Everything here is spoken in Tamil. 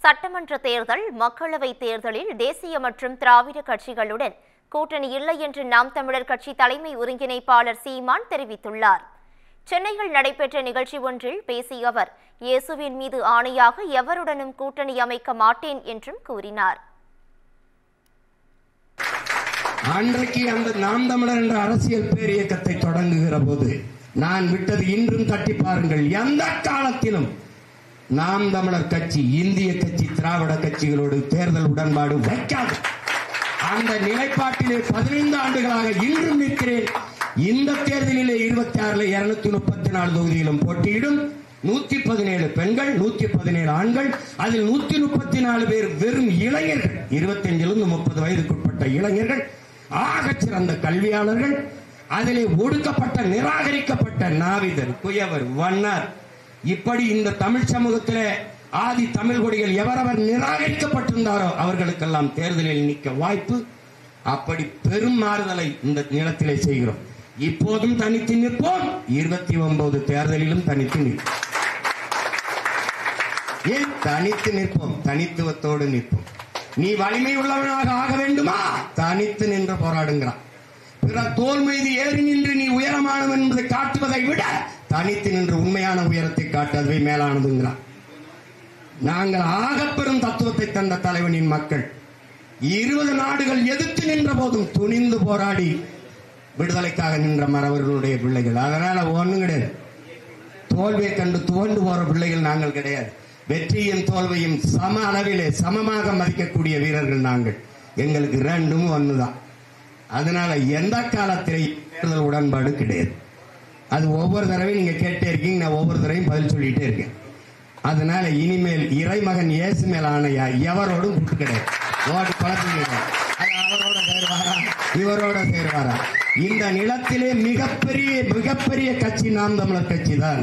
சட்டமன்ற தேர்தல், மக்களவை தேர்தலில் தேசிய மற்றும் திராவிட கட்சிகளுடன் கூட்டணி இல்லை என்று நாம் தமிழர் கட்சி தலைமை ஒருங்கிணைப்பாளர் சீமான் தெரிவித்துள்ளார். சென்னையில் நடைபெற்ற நிகழ்ச்சி ஒன்றில் பேசிய அவர், இயேசுவின் மீது ஆணையாக எவருடனும் கூட்டணி அமைக்க மாட்டேன் என்றும் கூறினார். அன்றைக்கு அந்த நாம் தமிழர் என்ற அரசியல் பேரியக்கத்தை தொடங்குகிற போது நான் விட்டது இன்றும் தட்டி பாருங்கள். எந்த காலத்திலும் நாம் தமிழர் கட்சி இந்திய கட்சி திராவிட கட்சிகளோடு தேர்தல் உடன்பாடு வைக்காது. அந்த நிலைப்பாட்டிலே 15 ஆண்டுகளாக இன்றும் நிற்கிறேன். இந்த தேர்தலிலே 26 234 தொகுதியிலும் போட்டியிடும் 117 பெண்கள், 117 ஆண்கள், அதில் 134 பேர் வெறும் இளைஞர்கள், 25 30 வயதுக்குட்பட்ட இளைஞர்கள், ஆகச் சிறந்த கல்வியாளர்கள். அதிலே ஒடுக்கப்பட்ட நிராகரிக்கப்பட்ட நாவிதர், குயவர், வண்ணார், இப்படி இந்த தமிழ் சமூகத்திலே ஆதி தமிழ் கொடிகள் எவரவர் நிராகரிக்கப்பட்டிருந்தாரோ அவர்களுக்கெல்லாம் தேர்தலில் நிற்க வாய்ப்பு. அப்படி பெரும் மாறுதலை இந்த நிலத்திலே செய்கிறோம். இப்போதும் தனித்து நிற்போம். 29 தேர்தலிலும் தனித்து நிற்போம். ஏன் தனித்து நிற்போம்? தனித்துவத்தோடு நிற்போம். நீ வலிமை உள்ளவனாக ஆக வேண்டுமா? தனித்து நின்று போராடுங்கிறான். பிறர் தோல் மீது ஏறி நின்று நீ உயரமானவன் என்பதை காட்டுவதை விட தனித்து நின்று உண்மையான உயரத்தை காட்டு, அதுவே மேலானதுங்கிறான். நாங்கள் ஆகப்பெரும் தத்துவத்தை தந்த தலைவனின் மக்கள் 20 நாடுகள் எதிர்த்து நின்ற போதும் துணிந்து போராடி விடுதலைக்காக நின்ற மறவர்களுடைய பிள்ளைகள். அதனால ஒண்ணும் கிடையாது. தோல்வியை கண்டு துவண்டு போற பிள்ளைகள் நாங்கள் கிடையாது. வெற்றியும் தோல்வியும் சம அளவிலே சமமாக மதிக்கக்கூடிய வீரர்கள் நாங்கள். எங்களுக்கு ரெண்டும் ஒண்ணுதான். அதனால எந்த காலத்திலே தேர்தல் உடன்பாடு கிடையாது. அது ஒவ்வொரு தடவையும் நீங்க கேட்டே இருக்கீங்க, நான் ஒவ்வொரு தடவையும் பதில் சொல்லிட்டே இருக்கேன். அதனால இனிமேல் இறைமகன் இயேசு மேல் ஆணையா எவரோடும் கூட்டு கிடையாது. ஓட்டு குழப்பம், அது அவரோட சேருவாரா இவரோட சேருவாரா? இந்த நிலத்திலே மிகப்பெரிய கட்சி நாம் தமிழர் கட்சி தான்.